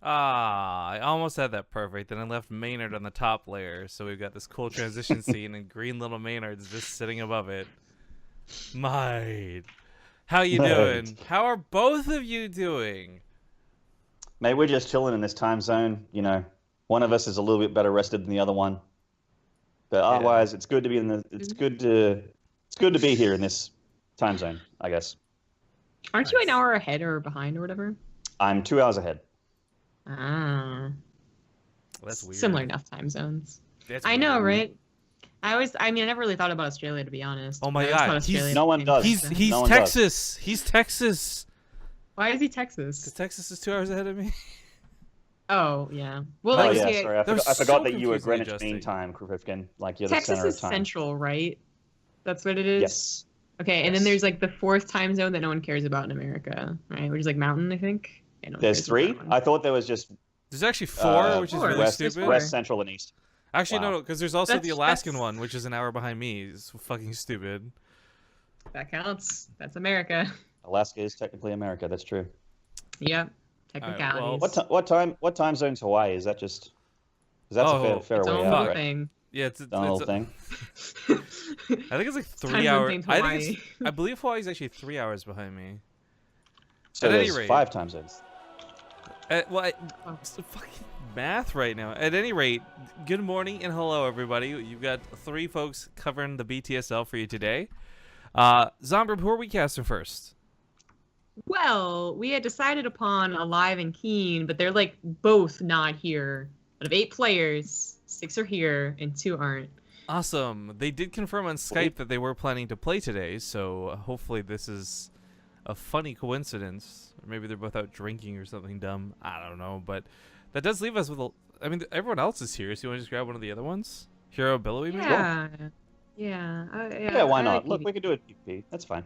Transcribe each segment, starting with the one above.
Ah, I almost had that perfect. Then I left Maynard on the top layer, so we've got this cool transition scene, and green little Maynard's just sitting above it. How you doing? How are both of you doing? Mate, we're just chilling in this time zone. You know, one of us is a little bit better rested than the other one, but otherwise, it's good to be in the. It's good to be here in this time zone, I guess. Aren't you an hour ahead or behind or whatever? I'm 2 hours ahead. Ah. That's weird. Similar enough time zones. That's I know, weird. right? I never really thought about Australia, to be honest. Oh my I always thought God, Australia no one does. He's No one Texas. He's Texas. Why is he Texas? Because Texas is 2 hours ahead of me. Oh, yeah. Well, Oh like, yeah, see, sorry, I They're forgot so that you were confusingly Greenwich adjusting. Mean Time, Krivkin. Like you're Texas the center is of time. central, right? That's what it is? Yes. Okay, and then Yes. there's like the fourth time zone that no one cares about in America, right? Which is like mountain, I think. Yeah, no one There's cares about three. that one. I thought there was just There's actually four, which is Four. really west, stupid. west, central, and east. Actually, Wow. no, because there's also the That's- Alaskan that's- one, which is an hour behind me. It's fucking stupid. That counts. That's America. Alaska is technically America. That's true. Yep. well, Technicalities. What time zone's Hawaii? Is that just? Is that Oh, a fair Its way own out? little Right? thing. Yeah, it's Its own little thing. I think it's like Time 3 zone hours. named I think Hawaii. I believe Hawaii's actually 3 hours behind me. So At any there's rate. 5 time zones. It's fucking math right now. At any rate, good morning and hello, everybody. You've got 3 folks covering the BTSL for you today. Zombie, who are we casting first? Well, we had decided upon Alive and Keen, but they're like both not here. Out of 8 players, 6 are here and 2 aren't. Awesome. They did confirm on Skype that they were planning to play today, so hopefully this is a funny coincidence. Or maybe they're both out drinking or something dumb. I don't know, but that does leave us with a... I mean, everyone else is here, so you want to just grab one of the other ones? herO, Billowy, maybe? Yeah. Yeah. Yeah, why I not? like Look, we could do it PvP. That's fine.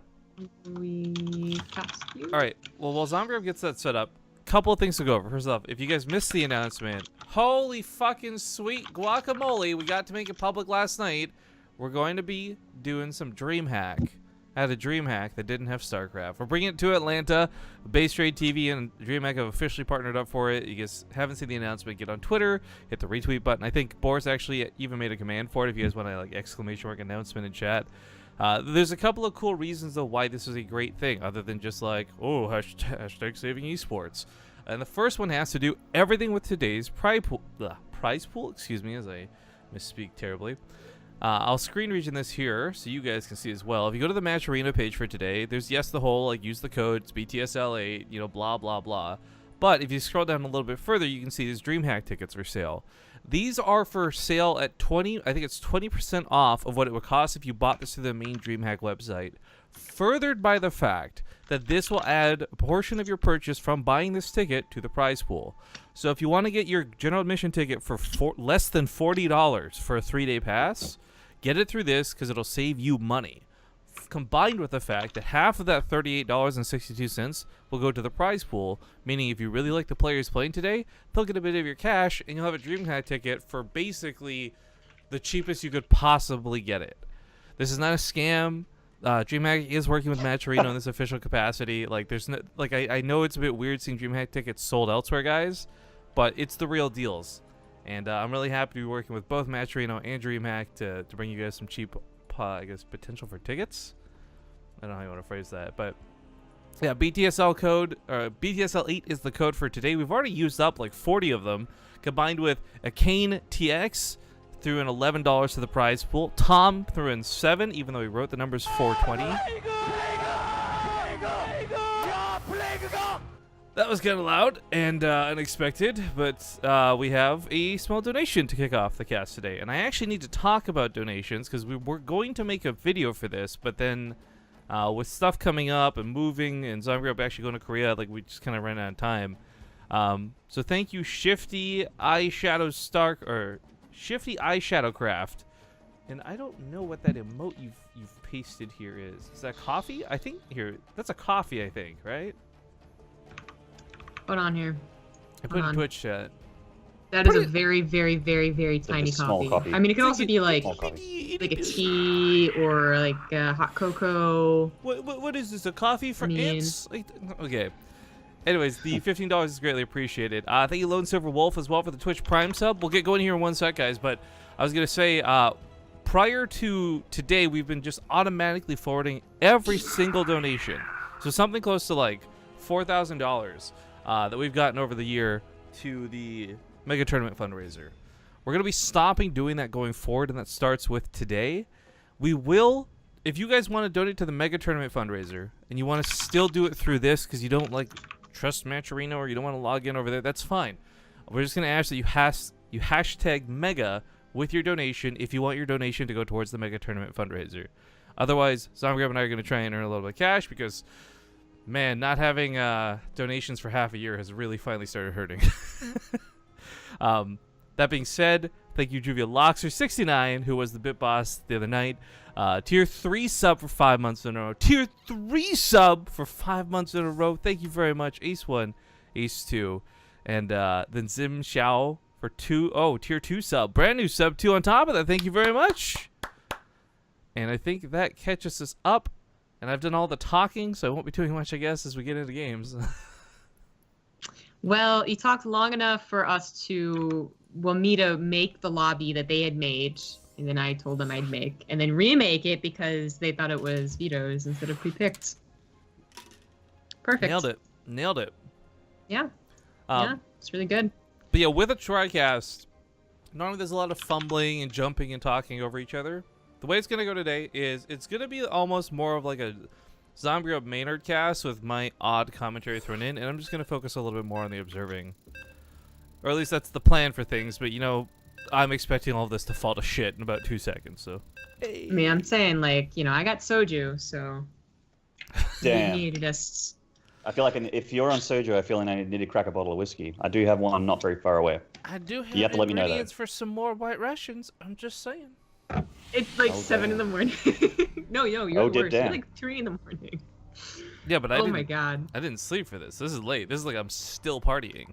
we cast you. All right. Well, while Zombie gets that set up, couple of things to go over. First off, if you guys missed the announcement, holy fucking sweet guacamole, we got to make it public last night. We're going to be doing some DreamHack. I had a DreamHack that didn't have StarCraft. We're bringing it to Atlanta. BaseTradeTV and DreamHack have officially partnered up for it. You guys haven't seen the announcement, get on Twitter, hit the retweet button. I think Boris actually even made a command for it if you guys want to like exclamation mark announcement in chat. There's a couple of cool reasons though why this is a great thing, other than just like, oh, hashtag saving esports. And the first one has to do everything with today's prize pool. Excuse me, as I misspeak terribly. I'll screen region this here so you guys can see as well. If you go to the match arena page for today, there's the whole like use the code, it's BTSL8, you know, blah blah blah. But if you scroll down a little bit further, you can see these DreamHack tickets for sale. These are for sale at 20% off of what it would cost if you bought this through the main DreamHack website. Furthered by the fact that this will add a portion of your purchase from buying this ticket to the prize pool. So if you want to get your general admission ticket for less than $40 for a 3-day pass, get it through this because it'll save you money. Combined with the fact that half of that $38.62 will go to the prize pool, meaning if you really like the players playing today, they'll get a bit of your cash and you'll have a DreamHack ticket for basically the cheapest you could possibly get it. This is not a scam. DreamHack is working with Match Arena in this official capacity. Like, there's no, like, I know it's a bit weird seeing DreamHack tickets sold elsewhere, guys, but it's the real deals. And I'm really happy to be working with both Match Arena and DreamHack to bring you guys some cheap, I guess, potential for tickets. I don't know how you want to phrase that, but yeah, BTSL code, BTSL8 is the code for today. We've already used up like 40 of them, combined with a Kane TX. Threw in $11 to the prize pool. Tom threw in 7, even though he wrote the numbers 420. That was kind of loud and unexpected, but we have a small donation to kick off the cast today. And I actually need to talk about donations because we were going to make a video for this, but then with stuff coming up and moving and Zombie actually going to Korea, like we just kind of ran out of time. So thank you, Shifty Eyeshadowcraft, and I don't know what that emote you've pasted here is. Is that coffee? I think here that's a coffee. I think, right? Hold on here. I put in Twitch chat. That is a very, very, very, very tiny small coffee. I mean, it could also be like Small coffee. a tea or like hot cocoa. What is this? A coffee for ants? Like, okay. Anyways, the $15 is greatly appreciated. Thank you, Lone Silver Wolf, as well for the Twitch Prime sub. We'll get going here in 1 sec, guys. But I was gonna say, prior to today, we've been just automatically forwarding every single donation. So something close to like $4,000 that we've gotten over the year to the Mega Tournament fundraiser. We're going to be stopping doing that going forward, and that starts with today. We will, if you guys want to donate to the Mega Tournament fundraiser, and you want to still do it through this because you don't like trust Match Arena or you don't want to log in over there, that's fine. We're just going to ask that you hashtag Mega with your donation if you want your donation to go towards the Mega Tournament fundraiser. Otherwise, ZombieGrab and I are going to try and earn a little bit of cash because, man, not having donations for half a year has really finally started hurting. That being said, thank you, Juvia Loxer69, who was the Bit Boss the other night. Tier 3 sub for 5 months in a row. Tier 3 sub for 5 months in a row. Thank you very much, Ace1, Ace2. And then Zim Xiao for tier 2 sub. Brand new sub 2 on top of that. Thank you very much. And I think that catches us up. And I've done all the talking, so I won't be doing much, I guess, as we get into games. Well, you talked long enough for us to, me to make the lobby that they had made, and then I told them I'd make, and then remake it because they thought it was Vito's instead of pre-picked. Perfect. Nailed it. Yeah. Yeah, it's really good. But yeah, with a TriCast, normally there's a lot of fumbling and jumping and talking over each other. The way it's going to go today is it's going to be almost more of like a ZombieGrab Maynard cast with my odd commentary thrown in, and I'm just going to focus a little bit more on the observing. Or at least that's the plan for things, but you know, I'm expecting all of this to fall to shit in about 2 seconds, so. Hey. I mean, I'm saying, like, you know, I got soju, so. Damn. You need just... I feel like if you're on soju, I feel like I need to crack a bottle of whiskey. I do have one not very far away. I do have, you have to let me know that. ingredients for some more White Russians. I'm just saying. It's like 7 in the morning. No, you're worse. You're like 3 in the morning. Yeah, but oh my god. I didn't sleep for this. This is late. This is like I'm still partying.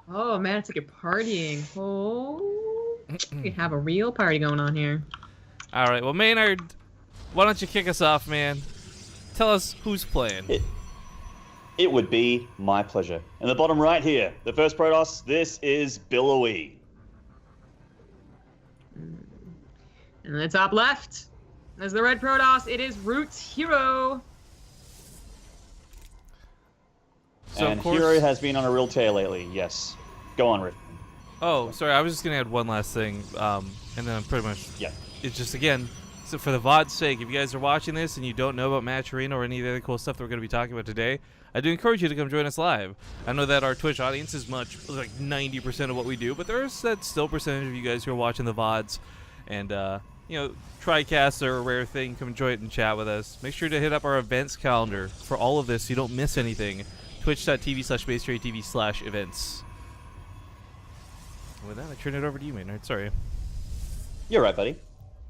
Oh man, it's like you're partying. Oh, we have a real party going on here. All right, well, Maynard, why don't you kick us off, man? Tell us who's playing. It would be my pleasure. In the bottom right here, the first Protoss, this is Billowy. And in the top left, as the red Protoss, it is Roots herO. So and herO has been on a real tear lately, yes. Go on, Rick. Oh, sorry, I was just going to add one last thing, and then I'm pretty much... Yeah. It's just, again, so for the VOD's sake, if you guys are watching this and you don't know about Match Arena or any of the other cool stuff that we're going to be talking about today, I do encourage you to come join us live. I know that our Twitch audience is like 90% of what we do, but there's that still percentage of you guys who are watching the VODs, and, you know, TriCasts are a rare thing. Come enjoy it and chat with us. Make sure to hit up our events calendar for all of this so you don't miss anything. Twitch.tv/BaseTradeTV/events. With that, I turn it over to you, Maynard. Sorry. You're right, buddy.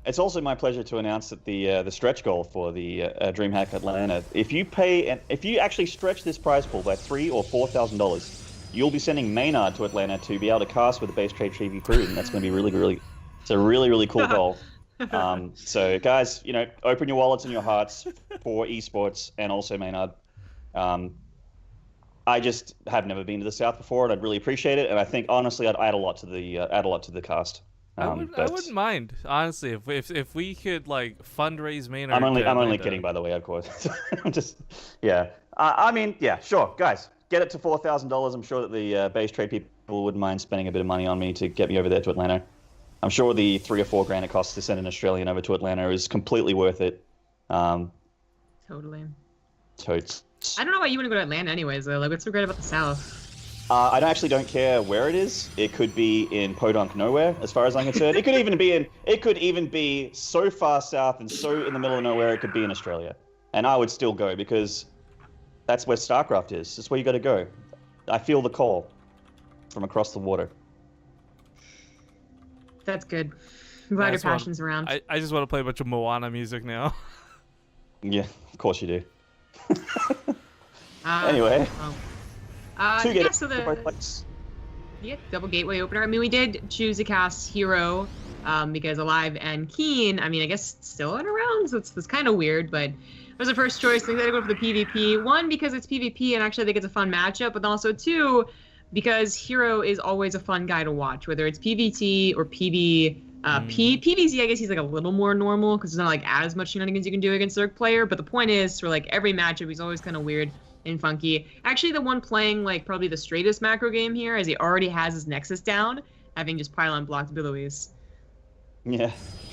It's also my pleasure to announce that the stretch goal for the DreamHack Atlanta, if you actually stretch this prize pool by $3,000 or $4,000, you'll be sending Maynard to Atlanta to be able to cast with the BaseTradeTV crew, and that's going to be really, it's a really cool goal. So guys, you know, open your wallets and your hearts for esports and also Maynard. I just have never been to the South before, and I'd really appreciate it. And I think honestly, I'd add a lot to the cast. I wouldn't mind, honestly, if we could like fundraise Maynard. I'm only kidding, by the way, of course. I'm just, yeah. I mean, yeah, sure, guys, get it to $4,000. I'm sure that the base trade people wouldn't mind spending a bit of money on me to get me over there to Atlanta. I'm sure the $3,000 or $4,000 it costs to send an Australian over to Atlanta is completely worth it. Totally. Totes. I don't know why you want to go to Atlanta anyways, though. Like, what's so great about the South? I actually don't care where it is. It could be in podunk nowhere, as far as I'm concerned. It could even be so far south and so in the middle of nowhere. It could be in Australia, and I would still go because that's where StarCraft is. That's where you got to go. I feel the call from across the water. That's good. I'm glad your passion's around. I just want to play a bunch of Moana music now. Yeah, of course you do. Anyway. Yeah, so double gateway opener. I mean, we did choose a cast herO because Alive and Keen, I mean, I guess still in around, so it's kind of weird, but was the first choice. I think they go for the PvP. One, because it's PvP and actually I think it's a fun matchup, but also two, because herO is always a fun guy to watch, whether it's PvT or PvP. PvZ, I guess he's like a little more normal because there's not like as much shenanigans you can do against a Zerg player. But the point is, for like every matchup, he's always kind of weird and funky. Actually, the one playing like probably the straightest macro game here, as he already has his Nexus down, having just pylon blocked Billowy's. Yeah,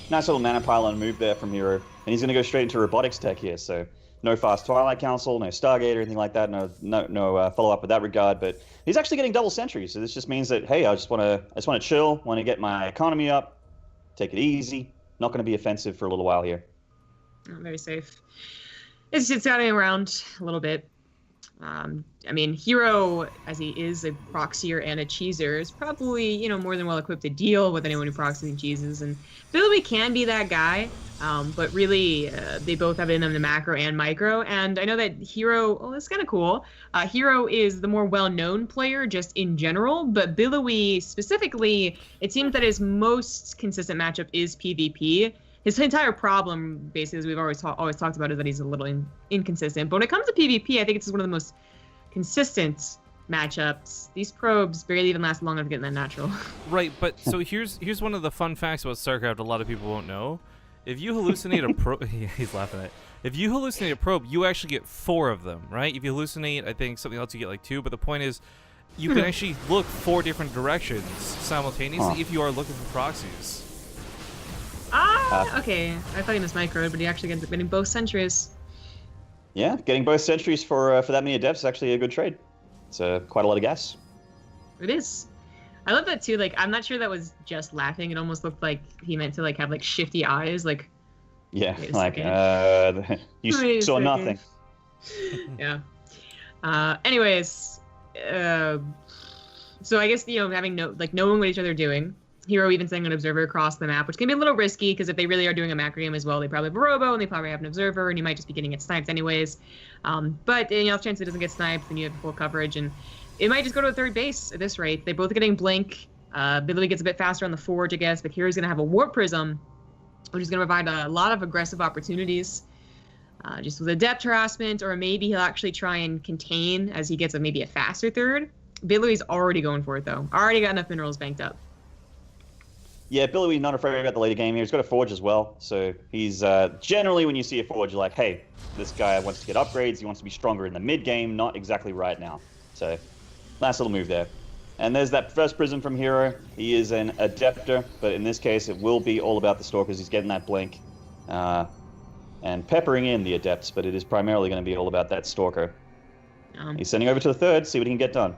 nice little mana pylon move there from herO, and he's going to go straight into robotics tech here. So no fast Twilight Council, no Stargate or anything like that. No follow up with that regard. But he's actually getting double sentries. So this just means that hey, I just want to chill, want to get my economy up. Take it easy. Not going to be offensive for a little while here. Very safe. It's just scouting around a little bit. I mean, herO, as he is a proxier and a cheeser, is probably, you know, more than well equipped to deal with anyone who proxies and cheeses. And Billowy can be that guy, but really, they both have it in them, the macro and micro. And I know that herO, well, it's kind of cool. herO is the more well-known player just in general, but Billowy specifically, it seems that his most consistent matchup is PvP. His entire problem, basically, as we've always talked about, is that he's a little inconsistent. But when it comes to PvP, I think it's one of the most consistent matchups. These probes barely even last long enough to get in that natural. Right, but so here's one of the fun facts about StarCraft a lot of people won't know. If you hallucinate a probe, he's laughing at it. If you hallucinate a probe, you actually get 4 of them, right? If you hallucinate, I think something else you get like 2. But the point is, you can actually look 4 different directions simultaneously if you are looking for proxies. Okay. I thought he was micro, but he actually ends up getting both sentries. Yeah, getting both sentries for that many adepts is actually a good trade. It's quite a lot of gas. It is. I love that too. Like, I'm not sure that was just laughing. It almost looked like he meant to like have like shifty eyes. Like, yeah, like you saw nothing. Yeah. Anyways, so I guess, you know, having knowing what each other are doing. herO even sending an observer across the map, which can be a little risky because if they really are doing a macro game as well, they probably have a robo and they probably have an observer, and you might just be getting it sniped anyways. But you know, if chance it doesn't get sniped, then you have full coverage, and it might just go to the third base at this rate. They're both getting blink. Billowy gets a bit faster on the forge, I guess, but hero's going to have a warp prism, which is going to provide a lot of aggressive opportunities. Just with adept harassment, or maybe he'll actually try and contain as he gets maybe a faster third. Billowy's already going for it though. Already got enough minerals banked up. Yeah, Billowy not afraid about the later game here. He's got a forge as well, so he's generally when you see a forge, you're like, hey, this guy wants to get upgrades. He wants to be stronger in the mid game, not exactly right now. So, nice little move there. And there's that first prism from herO. He is an adepter, but in this case, it will be all about the stalkers. He's getting that blink and peppering in the adepts, but it is primarily going to be all about that stalker. He's sending over to the third, see what he can get done.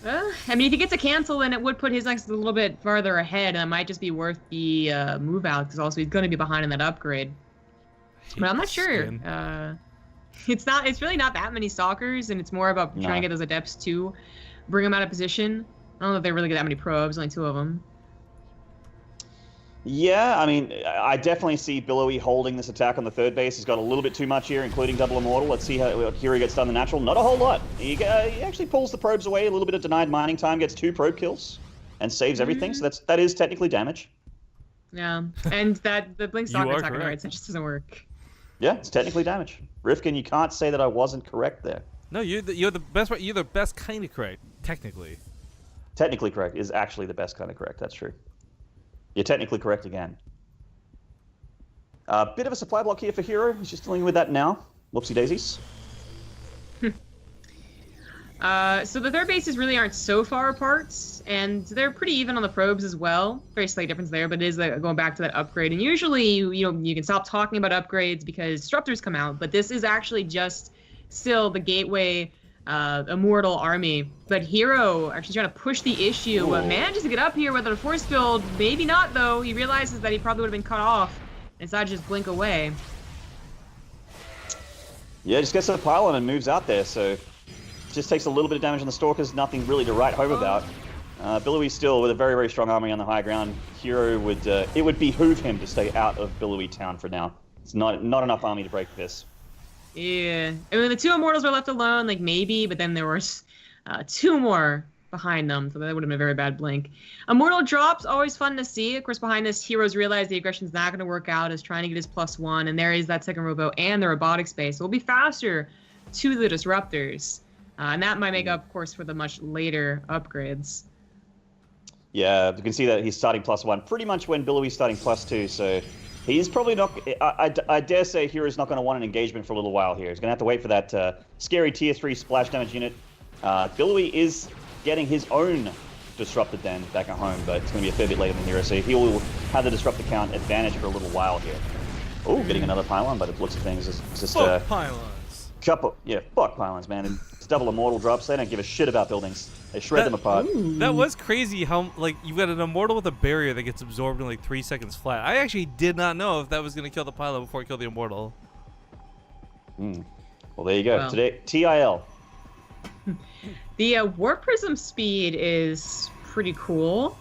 I mean, if he gets a cancel, then it would put his next a little bit farther ahead. And it might just be worth the move out, because also he's going to be behind in that upgrade. But I'm not sure. It's really not that many stalkers, and it's more about trying to get those adepts to bring them out of position. I don't know if they really get that many probes, only 2 of them. Yeah, I mean, I definitely see Billowy holding this attack on the third base. He's got a little bit too much here, including double immortal. Let's see how herO gets done the natural. Not a whole lot. He actually pulls the probes away. A little bit of denied mining time, gets 2 probe kills, and saves everything. So that is technically damage. Yeah, and the blink stalker attack on the right side just doesn't work. Yeah, it's technically damage. Rifkin, you can't say that I wasn't correct there. No, you're the best. You're the best kind of correct, technically. Technically correct is actually the best kind of correct. That's true. You're technically correct again. A bit of a supply block here for herO. He's just dealing with that now. Whoopsie daisies. So the third bases really aren't so far apart, and they're pretty even on the probes as well. Very slight difference there, but it is going back to that upgrade. And usually, you can stop talking about upgrades because disruptors come out, but this is actually just still the gateway immortal army. But herO actually trying to push the issue, but manages to get up here without a force field. Maybe not though. He realizes that he probably would have been cut off and decided to just blink away. Yeah, just gets to the pylon and moves out there, so just takes a little bit of damage on the stalkers, nothing really to write home about. Billowy still with a very, very strong army on the high ground. herO would, it would behoove him to stay out of Billowy town for now. It's not enough army to break this. Yeah, I mean, the 2 immortals were left alone, like maybe, but then there was 2 more behind them, so that would have been a very bad blink. Immortal drops, always fun to see. Of course, behind this, heroes realize the aggression's not going to work out, is trying to get his +1, and there is that second robo and the robotic space. So it'll be faster to the disruptors, and that might make up, of course, for the much later upgrades. Yeah, you can see that he's starting +1 pretty much when Billowy's starting +2, so he's probably not... I dare say hero's not going to want an engagement for a little while here. He's going to have to wait for that scary tier 3 splash damage unit. Billowy is getting his own disrupted then back at home, but it's going to be a fair bit later than hero, so he will have the disruptor count advantage for a little while here. Oh, getting another pylon by the looks of things. It's just pylons. Fuck pylons, man. And it's double immortal drops. They don't give a shit about buildings. They shred them apart. That was crazy how, like, you've got an immortal with a barrier that gets absorbed in like 3 seconds flat. I actually did not know if that was going to kill the pylon before it killed the immortal. Well, there you go. Well. Today, TIL. The warp prism speed is pretty cool.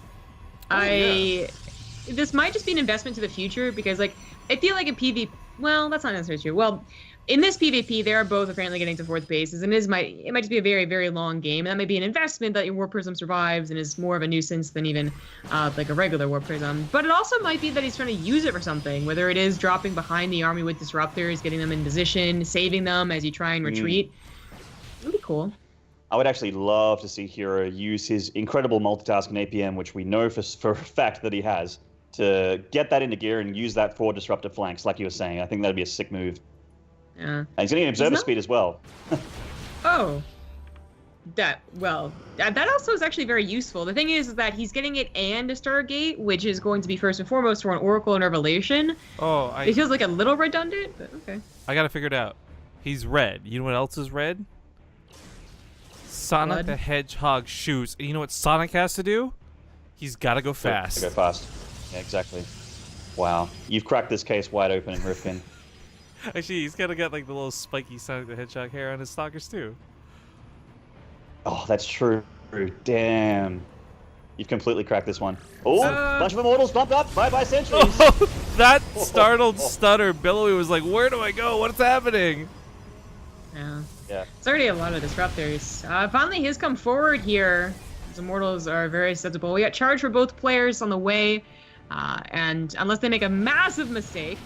This might just be an investment to the future because, like, I feel like in PvP, well, that's not necessarily true. Well, in this PvP, they are both apparently getting to 4th bases, and it might just be a very, very long game, and that might be an investment that your warp prism survives and is more of a nuisance than even like a regular warp prism. But it also might be that he's trying to use it for something, whether it is dropping behind the army with disruptors, getting them in position, saving them as you try and retreat. It would be cool. I would actually love to see hero use his incredible multitasking APM, which we know for a fact that he has, to get that into gear and use that for disruptive flanks, like you were saying. I think that'd be a sick move. Yeah. And he's going to get observer speed as well. Oh. That also is actually very useful. The thing is that he's getting it and a Stargate, which is going to be first and foremost for an Oracle and Revelation. Oh, it feels like a little redundant, but okay. I got to figure it out. He's red. You know what else is red? Sonic the Hedgehog shoes. And you know what Sonic has to do? He's got to go fast. Go fast. Yeah, exactly. Wow. You've cracked this case wide open in Rifkin. Actually, he's kind of got like the little spiky Sonic the Hedgehog hair on his stalkers too. Oh, that's true. Damn. You've completely cracked this one. Oh, bunch of immortals bump up. Bye-bye centuries. Oh, that startled stutter. Billowy was like, where do I go? What's happening? Yeah. It's already a lot of disruptors. Finally, his come forward here. His immortals are very sensible. We got charge for both players on the way. And unless they make a massive mistake,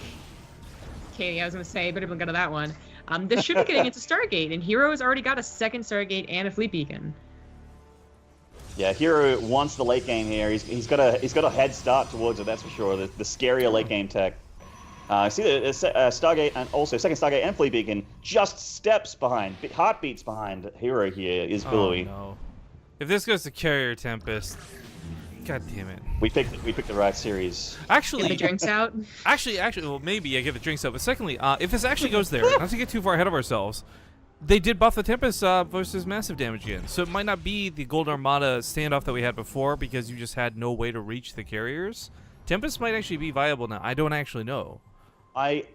Katie, I was going to say, better go to that one. This should be getting into Stargate, and hero has already got a second Stargate and a fleet beacon. Yeah, hero wants the late game here. He's got a head start towards it, that's for sure. The scarier late game tech. See the Stargate and also second Stargate and fleet beacon just steps behind, heartbeats behind hero here is Billowy. Oh, no. If this goes to Carrier Tempest, god damn it. We picked the right series. Actually, get the drinks out. Actually, well, maybe I get the drinks out. But secondly, if this actually goes there, not to get too far ahead of ourselves, they did buff the Tempest versus massive damage again. So it might not be the Gold Armada standoff that we had before because you just had no way to reach the carriers. Tempest might actually be viable now. I don't actually know. I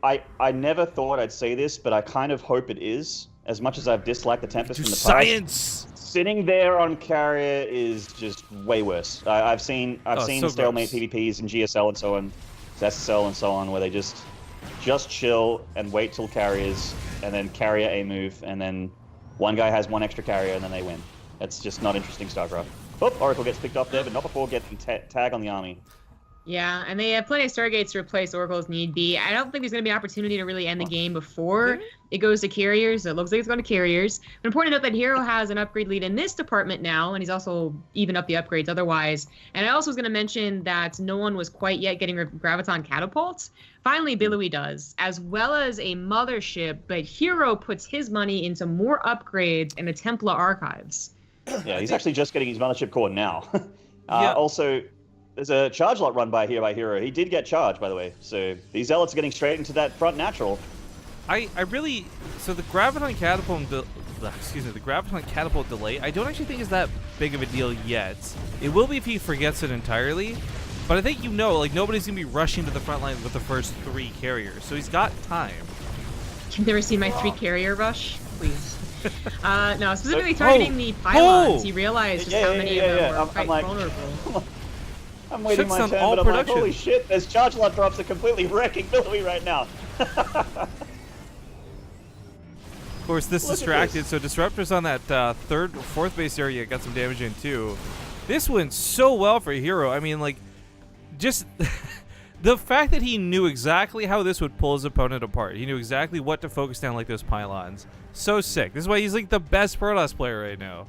never thought I'd say this, but I kind of hope it is. As much as I've disliked the Tempest in the past, sitting there on carrier is just way worse. I've seen so stalemate gross. PvPs in GSL and so on, SSL and so on, where they just chill and wait till carriers, and then carrier a move, and then one guy has one extra carrier, and then they win. That's just not interesting StarCraft. Oh, Oracle gets picked off there, but not before getting tag on the army. Yeah, and they have plenty of Stargates to replace Oracle as need be. I don't think there's going to be an opportunity to really end the game before it goes to carriers. So it looks like it's going to carriers. But important to note that hero has an upgrade lead in this department now, and he's also even up the upgrades otherwise. And I also was going to mention that no one was quite yet getting Graviton catapults. Finally, Billowy does, as well as a mothership, but hero puts his money into more upgrades and a Templar archives. Yeah, he's actually just getting his mothership core now. Yeah. Also, there's a charge lot run by hero. He did get charged, by the way. So these zealots are getting straight into that front natural. So the Graviton catapult, the Graviton catapult delay, I don't actually think is that big of a deal yet. It will be if he forgets it entirely, but I think like nobody's gonna be rushing to the front line with the first 3 carriers, so he's got time. You've never seen my 3 carrier rush, please. No, specifically targeting the pylons. He realized just how many of them were quite vulnerable. I'm waiting my Shit's turn, on all but I'm like, production. holy shit, there's charge lot drops that are completely wrecking Billowy right now. Of course, this Look at distracted, this. so Disruptor's on that third or fourth base area got some damage in too. This went so well for herO. I mean, like, just the fact that he knew exactly how this would pull his opponent apart. He knew exactly what to focus down like those pylons. So sick. This is why he's like the best Protoss player right now.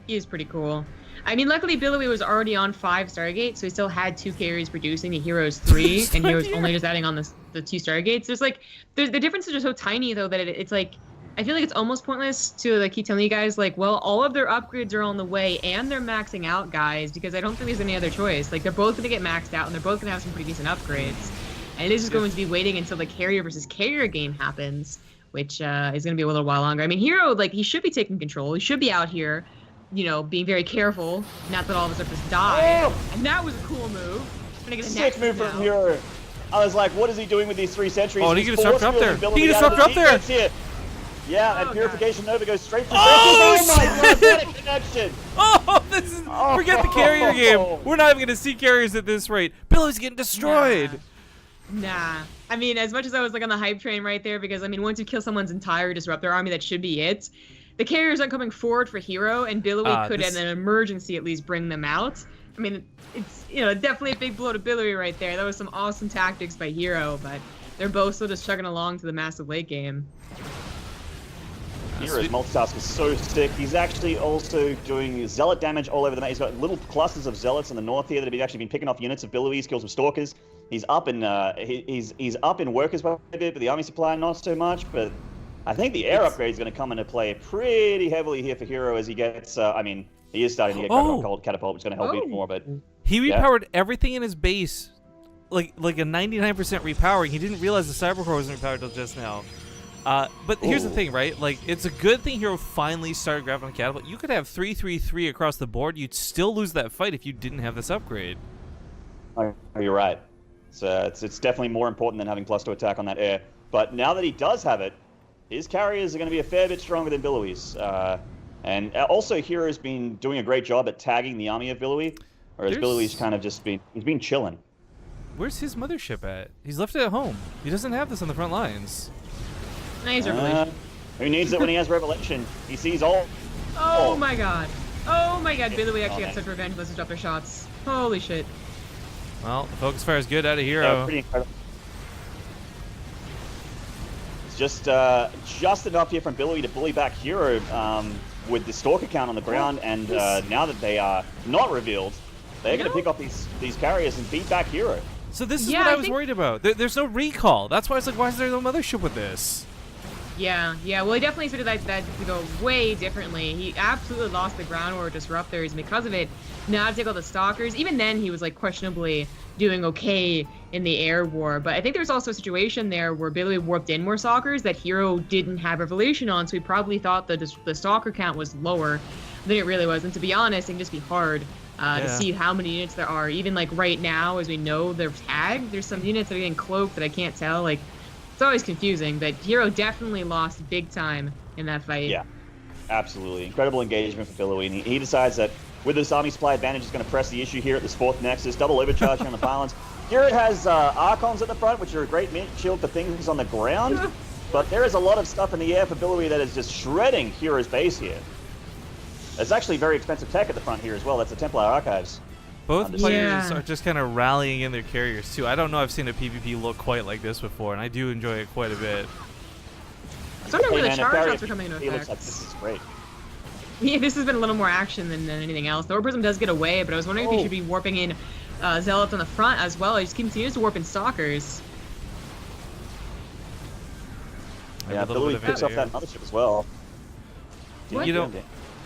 He is pretty cool. I mean, luckily Billowy was already on 5 Stargates, so he still had 2 carries producing. The hero's 3, and he was only just adding on the 2 Stargates. There's like, the differences are so tiny though that it's like, I feel like it's almost pointless to like keep telling you guys like, well, all of their upgrades are on the way and they're maxing out, guys, because I don't think there's any other choice. Like, they're both gonna get maxed out and they're both gonna have some pretty decent upgrades, and it is just going to be waiting until the carrier versus carrier game happens, which is gonna be a little while longer. I mean, herO, like, he should be taking control. He should be out here, you know, being very careful, not that all of us just die. Oh! And that was a cool move. I'm gonna get a Sick move now. from herO. I was like, what is he doing with these 3 sentries? Oh, and he He's can disrupt up there. force-fielding He can Billowy out of disrupt the up there. defense here. Yeah, Oh, and Purification Nova goes straight through. Oh, Oh my god, shit! what a connection! Oh, this is forget the carrier game. We're not even gonna see carriers at this rate. Billowy's getting destroyed. Nah. I mean, as much as I was like on the hype train right there, because I mean, once you kill someone's entire disruptor army, that should be it. The carriers aren't coming forward for herO, and Billowy could, in an emergency, at least bring them out. I mean, it's, you know, definitely a big blow to Billowy right there. That was some awesome tactics by herO, but they're both still just chugging along to the massive late game. hero's multitask is so sick. He's actually also doing zealot damage all over the map. He's got little clusters of zealots in the north here that have actually been picking off units of Billowy's, kills with stalkers. He's up in he's up in workers by a bit, but the army supply not so much. But I think the air upgrade is going to come into play pretty heavily here for herO as he gets. I mean, he is starting to get cold catapult, which is going to help even more. But he repowered everything in his base, like a 99% repowering. He didn't realize the cyber core wasn't repowered until just now. But here's the thing, right? Like, it's a good thing herO finally started grabbing on catapult. You could have 3-3-3 across the board. You'd still lose that fight if you didn't have this upgrade. Oh, you're right. So it's definitely more important than having +2 attack on that air. But now that he does have it, his carriers are going to be a fair bit stronger than Billowy's. And also hero's been doing a great job at tagging the army of Billowy, whereas Billowy's kind of just been chilling. Where's his mothership at? He's left it at home. He doesn't have this on the front lines. Nice revelation. Who needs it when he has revelation? He sees all. Oh my god. Oh my god, Billowy actually got such revenge. Let's drop their shots. Holy shit. Well, the focus fire is good out of herO. Yeah, pretty incredible. It's just enough here from Billowy to bully back herO with the stalker count on the ground, and now that they are not revealed, they're going to pick up these carriers and beat back herO. So this is what I was worried about. There's no recall. That's why it's like, why is there no mothership with this? Yeah. Well, he definitely expected that to go way differently. He absolutely lost the ground war disruptors, and because of it, now to take all the stalkers. Even then, he was like questionably doing okay in the air war. But I think there's also a situation there where Billowy warped in more stalkers that herO didn't have revelation on, so he probably thought the stalker count was lower than it really was. And to be honest, it can just be hard to see how many units there are. Even like right now, as we know, they're tagged. There's some units that are getting cloaked that I can't tell. Like, it's always confusing, but herO definitely lost big time in that fight. Yeah, absolutely. Incredible engagement for Billowy, and he decides that with this army supply advantage, he's going to press the issue here at this 4th Nexus. Double overcharge here on the pylons. Here it has Archons at the front, which are a great mint shield for things on the ground, but there is a lot of stuff in the air for Billowy that is just shredding hero's base here. There's actually very expensive tech at the front here as well. That's the Templar Archives. Both players are just kind of rallying in their carriers, too. I don't know I've seen a PvP look quite like this before, and I do enjoy it quite a bit. I was wondering where the charge shots are coming into effect. Looks like this is great. Yeah, this has been a little more action than anything else. The Orb Prism does get away, but I was wondering if he should be warping in Zealots on the front as well. He just continues to warp in Stalkers. Yeah, Billowy picks up that mothership as well. What? You know,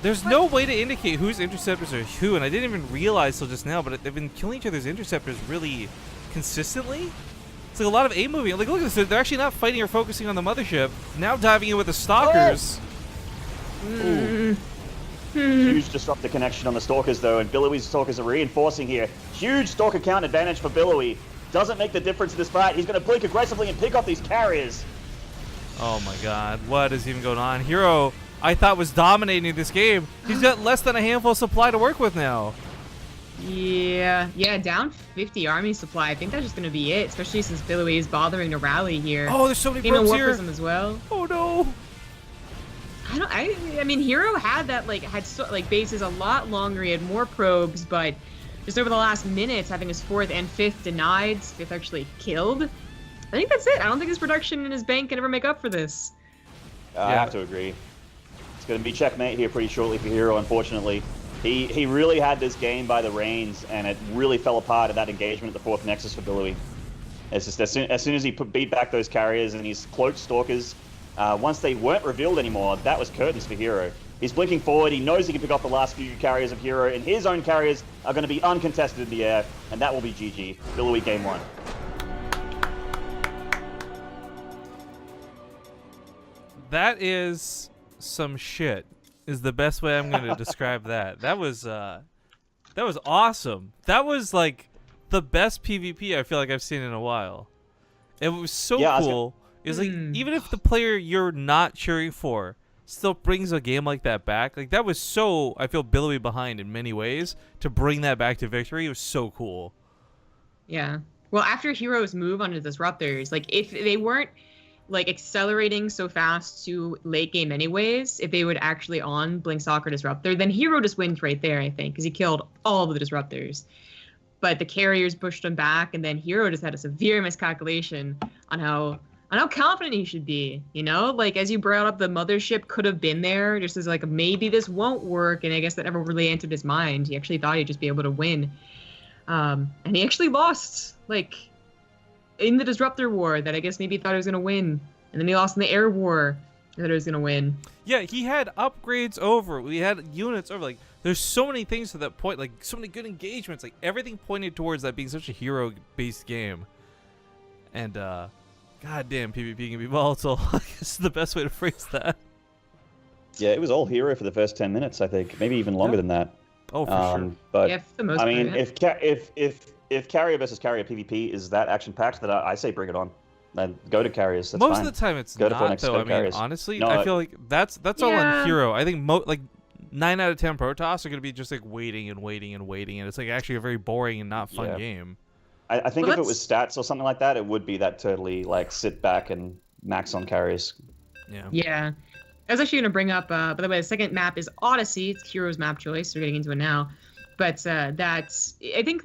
there's no way to indicate whose interceptors are who, and I didn't even realize till just now, but they've been killing each other's interceptors really consistently. It's like a lot of A-moving. Like, look at this. They're actually not fighting or focusing on the mothership. Now diving in with the Stalkers. Huge disruptor connection on the Stalkers, though, and Billowy's Stalkers are reinforcing here. Huge Stalker count advantage for Billowy. Doesn't make the difference in this fight. He's going to blink aggressively and pick up these carriers. Oh my god, what is even going on? herO, I thought, was dominating this game. He's got less than a handful of supply to work with now. Yeah, down 50 army supply. I think that's just going to be it, especially since Billowy is bothering to rally here. Oh, there's so many Even probes Warp here. Prism as well. Oh no. I mean, herO had that bases a lot longer. He had more probes, but just over the last minutes, having his 4th and 5th denied, 5th actually killed. I think that's it. I don't think his production in his bank can ever make up for this. I have to agree. It's going to be checkmate here pretty shortly for herO, unfortunately. He really had this game by the reins, and it really fell apart at that engagement at the 4th Nexus for Billowy. It's just as soon as he beat back those carriers and his cloaked stalkers, once they weren't revealed anymore, that was curtains for herO. He's blinking forward, he knows he can pick off the last few carriers of herO, and his own carriers are going to be uncontested in the air, and that will be GG. Billowy game 1. That is some shit, is the best way I'm going to describe that. That was awesome. That was like the best PvP I feel like I've seen in a while. It was so cool. It was like, even if the player you're not cheering for still brings a game like that back, like that was so, I feel Billowy behind in many ways to bring that back to victory. It was so cool. Yeah. Well, after herO's move on the Disruptors, like if they weren't like accelerating so fast to late game anyways, if they would actually on Blink Soccer Disruptor, then herO just wins right there, I think, because he killed all of the Disruptors. But the carriers pushed him back, and then herO just had a severe miscalculation on how confident he should be, you know? Like, as you brought up, the mothership could have been there, just as like, maybe this won't work, and I guess that never really entered his mind. He actually thought he'd just be able to win. And he actually lost, like, in the Disruptor War that I guess maybe he thought he was going to win. And then he lost in the Air War that he was going to win. Yeah, he had upgrades over. We had units over. Like, there's so many things to that point. Like, so many good engagements. Like, everything pointed towards that being such a herO-based game. And, goddamn, PvP can be volatile. I guess is the best way to phrase that. Yeah, it was all herO for the first 10 minutes, I think. Maybe even longer than that. Oh, for sure. But, yeah, for the most I mean, part, if carrier versus carrier PvP is that action-packed, then I say bring it on. Then go to carriers. That's Most fine. of the time, it's go not, though. I mean, carriers. honestly, No, I feel like that's all on herO. I think like 9 out of 10 Protoss are going to be just like waiting and waiting and waiting, and it's like actually a very boring and not fun game. I think if it was stats or something like that, it would be that totally like sit back and max on carriers. Yeah. Yeah. I was actually going to bring up, by the way, the second map is Odyssey. It's herO's map choice. We're getting into it now. But that's, I think,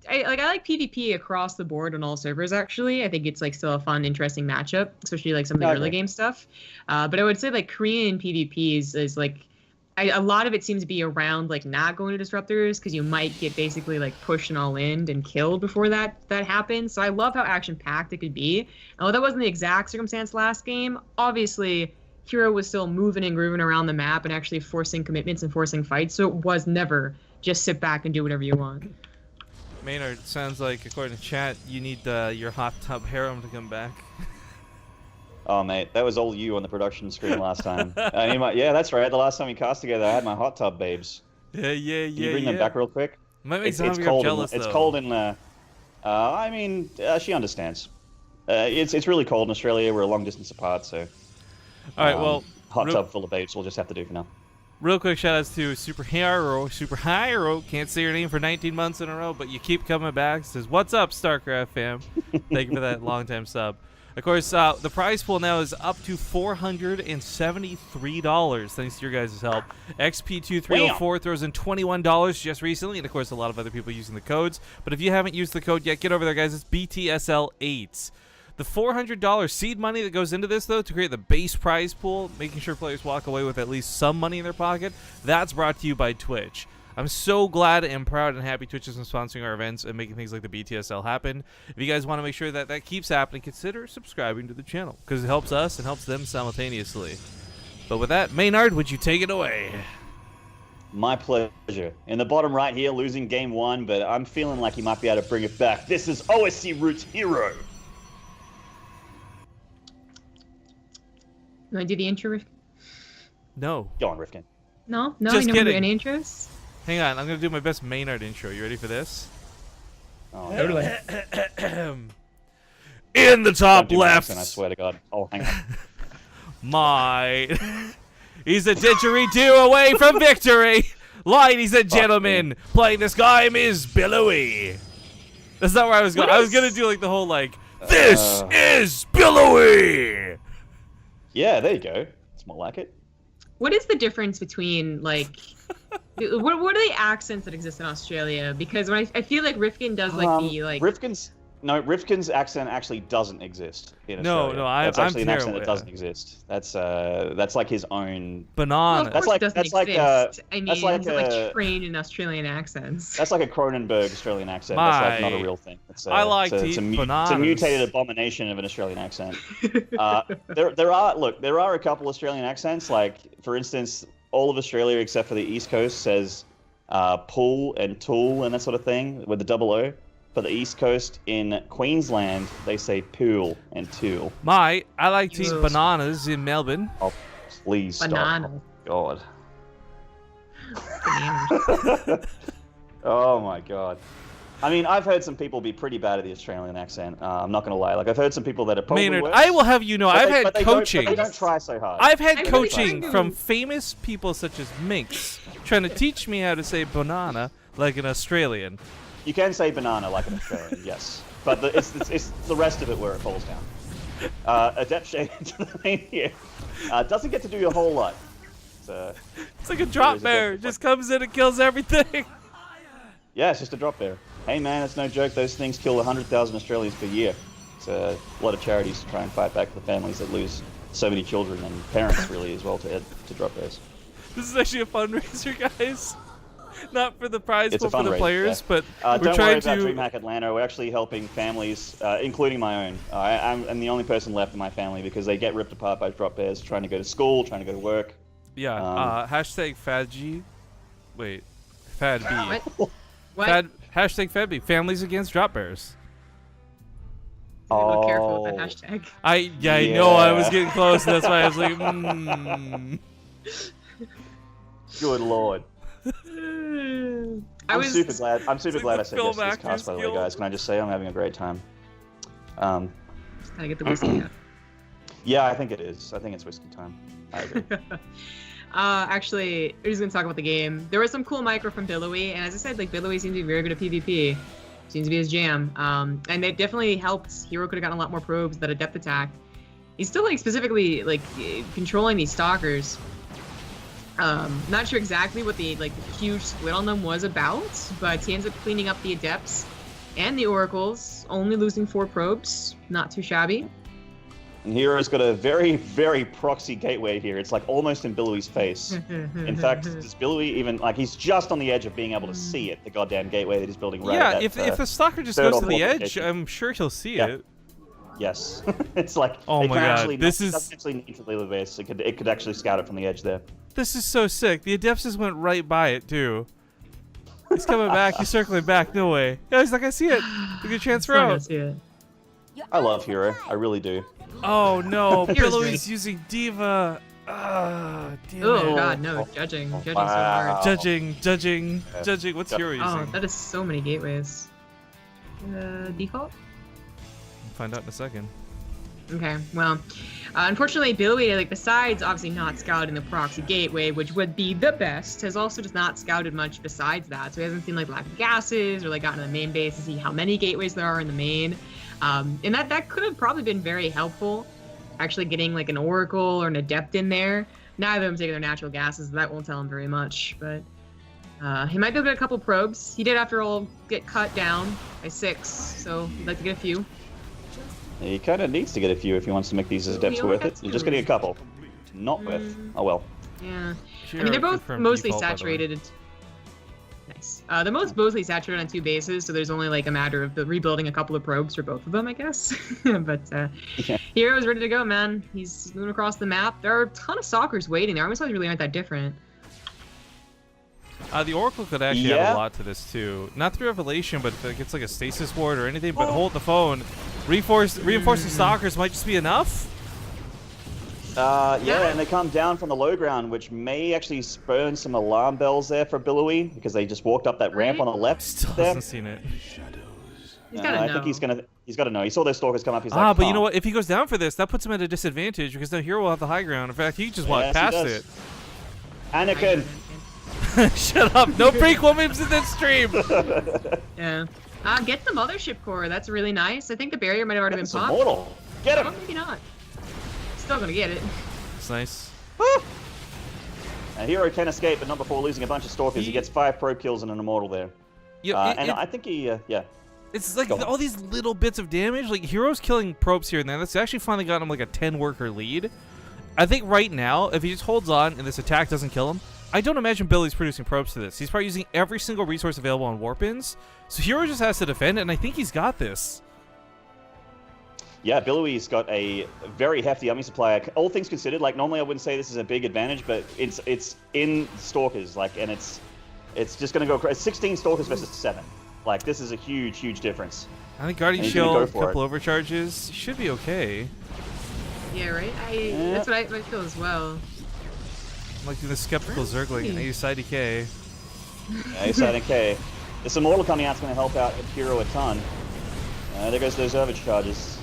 I like PvP across the board on all servers, actually. I think it's, like, still a fun, interesting matchup, especially, like, some of the early game stuff. But I would say, like, Korean PvP is like, a lot of it seems to be around, like, not going to Disruptors, because you might get basically, like, pushed and all in and killed before that happens. So I love how action-packed it could be. Although that wasn't the exact circumstance last game, obviously herO was still moving and grooving around the map and actually forcing commitments and forcing fights, so it was never just sit back and do whatever you want. Maynard, sounds like, according to chat, you need your hot tub harem to come back. Oh, mate, that was all you on the production screen last time. Yeah, that's right. The last time we cast together, I had my hot tub babes. Yeah. Can you bring them back real quick? Might make It's cold, cold. It's cold in. I mean, she understands. It's really cold in Australia. We're a long distance apart, so. All right, well, hot tub full of babes. We'll just have to do for now. Real quick shout outs to Super herO. Can't say your name for 19 months in a row, but you keep coming back. Says, "What's up, StarCraft fam?" Thank you for that long time sub. Of course, the prize pool now is up to $473 thanks to your guys' help. XP2304 throws in $21 just recently, and of course, a lot of other people using the codes. But if you haven't used the code yet, get over there, guys. It's BTSL8. The $400 seed money that goes into this, though, to create the base prize pool, making sure players walk away with at least some money in their pocket, that's brought to you by Twitch. I'm so glad and proud and happy Twitch is sponsoring our events and making things like the BTSL happen. If you guys want to make sure that that keeps happening, consider subscribing to the channel, because it helps us and helps them simultaneously. But with that, Maynard, would you take it away? My pleasure. In the bottom right here, losing game 1, but I'm feeling like he might be able to bring it back. This is OSC Roots herO. You want to do the intro, Rifkin? No. Go on, Rifkin. No, Just you never do kidding. any intros? Hang on, I'm going to do my best Maynard intro. You ready for this? Oh, Totally. In the top Don't do left. accent, I swear to God. Oh, hang on. He's a didgeridoo away from victory. Ladies and gentlemen, playing this game is Billowy. That's not where I was going. I was going to do like the whole like, this is Billowy. Yeah, there you go. It's more like it. What is the difference between like what are the accents that exist in Australia? Because when I feel like Rifkin does like the like Rifkin's accent actually doesn't exist in Australia. No, that's I'm actually an accent terrible, that doesn't exist. That's like his own. Banana. Well, of That's course like- it doesn't that's like, exist. I mean, that's like, he's like trained in Australian accents. That's like a Cronenberg Australian accent. That's like not a My- real thing. It's I like to it's eat it's a bananas. mutated abomination of an Australian accent. There are a couple Australian accents. Like for instance, all of Australia except for the East Coast says pool and tool and that sort of thing with the double O. For the East Coast in Queensland, they say pool and tool. I like to eat Ugh. bananas in Melbourne. Oh, please stop. Banana. Oh, Bananas. God. Oh my God. I mean, I've heard some people be pretty bad at the Australian accent. I'm not gonna lie. Like I've heard some people that are probably Maynard, worse, I will have you know, but I've they- had but they coaching. They don't try so hard. I've had I really coaching tried to. from famous people such as Minx trying to teach me how to say banana like an Australian. You can say banana like an Australian, yes, but it's the rest of it where it falls down. Adept shade into the main here doesn't get to do a whole lot. It's like a drop is a bear. different Just comes in and kills everything. Yeah, it's just a drop bear. Hey man, it's no joke. Those things kill 100,000 Australians per year. It's a lot of charities to try and fight back the families that lose so many children and parents really as well to drop bears. This is actually a fundraiser, guys. Not for the prize It's a pool for the fundraiser, players, yeah. but we're Don't worry trying about to. DreamHack Atlanta. We're actually helping families, including my own. I'm the only person left in my family because they get ripped apart by drop bears trying to go to school, trying to go to work. Yeah. Hashtag FadG. Wait. FadB. What? What? Hashtag FadB. Families against drop bears. Be a little careful with that hashtag. I know I was Yeah. getting close. That's why I was like, mm. Good lord. I was super glad. I'm super like glad the I said yes to film this cast, actors by the way, guild. guys. Can I just say I'm having a great time? Gotta get the whiskey out. Yeah, I think it is. I think it's whiskey time. I agree. Actually, we're just gonna talk about the game. There was some cool micro from Billowy, and as I said, like Billowy seems to be very good at PvP. Seems to be his jam. And it definitely helped. herO could have gotten a lot more probes that adept attack. He's still like specifically like controlling these stalkers. Not sure exactly what the like huge split on them was about, but he ends up cleaning up the adepts and the oracles, only losing 4 probes. Not too shabby. And hero's got a very, very proxy gateway here. It's like almost in Billowy's face. In fact, does Billowy even like he's just on the edge of being able to see it, the goddamn gateway that he's building right Yeah, at if that, the stalker just third goes or to the fourth edge, location. I'm sure he'll see Yeah. it. Yes. It's like Oh it my can God, actually this it is- doesn't actually need to leave the base. It could actually scout it from the edge there. This is so sick. The adepts just went right by it too. He's coming back. He's circling back. No way. Yeah, he's like, I see it. We can transfer Still gonna out. see it. I love hero. I really do. Oh no, Here's Billowy's using Diva. Damn Oh it. god, no, judging so Wow. hard. Judging. What's Yeah. hero using? Oh, that is so many gateways. Default? Find out in a second. Okay, well, unfortunately, Billowy, like, besides obviously not scouting the proxy gateway, which would be the best, has also just not scouted much besides that. So he hasn't seen, like, lack of gases or, like, gotten to the main base to see how many gateways there are in the main. And that could have probably been very helpful, actually getting, like, an Oracle or an Adept in there. Neither of them taking their natural gases, so that won't tell him very much, but he might be able to get a couple probes. He did, after all, get cut down by 6, so he'd like to get a few. He kind of needs to get a few if he wants to make these adepts only worth got it. You're just getting a couple. Not worth. Oh well. Yeah. I Hero mean, they're both confirmed mostly default, by the way. saturated. Nice. They're mostly saturated on 2 bases, so there's only like a matter of rebuilding a couple of probes for both of them, I guess. But Yeah. hero's ready to go, man. He's moving across the map. There are a ton of stalkers waiting. The army size really aren't that different. The Oracle could actually add Yeah. a lot to this too. Not through Revelation, but if it gets like a stasis ward or anything, but hold the phone. Reinforcing stalkers might just be enough. Yeah, and they come down from the low ground, which may actually spurn some alarm bells there for Billowy because they just walked up that ramp on the left. Still there. hasn't seen it. He's gotta I know. think he's got to know. He saw those stalkers come up. He's like, But you "Huh." know what? If he goes down for this, that puts him at a disadvantage because now hero will have the high ground. In fact, he just walked Yes, he past does. it. Anakin. Shut up! No prequel memes in this stream. Yeah. Get the mothership core. That's really nice. I think the barrier might have already been It's popped. immortal. Get Oh, him. maybe not. Still gonna get it. It's nice. herO can escape, but not before losing a bunch of stalkers. He gets 5 probe kills and an immortal there. Yeah, I think he, yeah. It's like all these little bits of damage. Like herO's killing probes here and there. That's actually finally got him like a 10-worker lead. I think right now, if he just holds on and this attack doesn't kill him, I don't imagine Billy's producing probes to this. He's probably using every single resource available on warp-ins. So herO just has to defend, and I think he's got this. Yeah, Billowy's got a very hefty army supply. All things considered, like normally I wouldn't say this is a big advantage, but it's in stalkers, like, and it's just gonna go crazy. 16 stalkers versus 7. Like, this is a huge difference. I think Guardian Shield, a couple overcharges, should be okay. Yeah, right. That's what I feel as well. I'm like the skeptical Zergling. I use side decay. Yeah, side decay. This immortal coming out's gonna help out herO a ton. There goes those overcharges.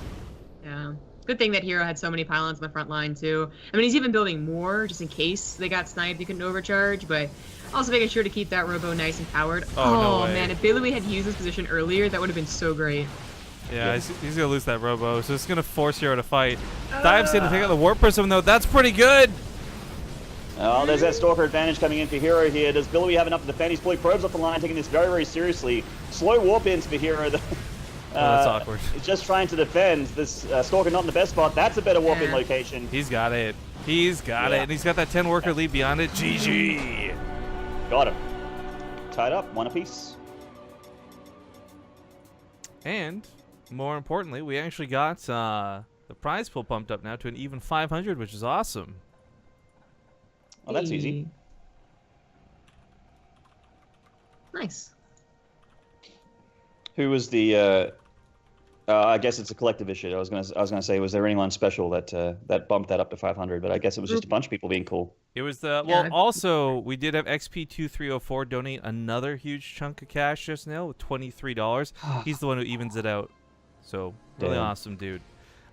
Yeah. Good thing that herO had so many pylons on the front line, too. I mean, he's even building more, just in case they got sniped, he couldn't overcharge, but also making sure to keep that robo nice and powered. Oh, no way. Man, if Billowy had used this position earlier, that would have been so great. Yeah, he's gonna lose that robo, so it's gonna force herO to fight. Dives in to take out the warp prism, though. That's pretty good! Oh, there's that stalker advantage coming in for herO here. Does Billowy have enough to defend? He's pulling probes off the line, taking this very seriously. Slow warp-ins for herO. That's awkward. He's just trying to defend this stalker, not in the best spot. That's a better warp-in location. He's got it. He's got it. And he's got that 10-worker lead beyond it. GG. Got him. Tied up, 1 apiece. And, more importantly, we actually got the prize pool bumped up now to an even 500, which is awesome. Oh, that's easy. Nice. Who was the? I guess it's a collective issue. I was gonna say, was there anyone special that bumped that up to 500? But I guess it was just a bunch of people being cool. It was the well. Also, we did have XP2304 donate another huge chunk of cash just now with $23. He's the one who evens it out. So really awesome, dude.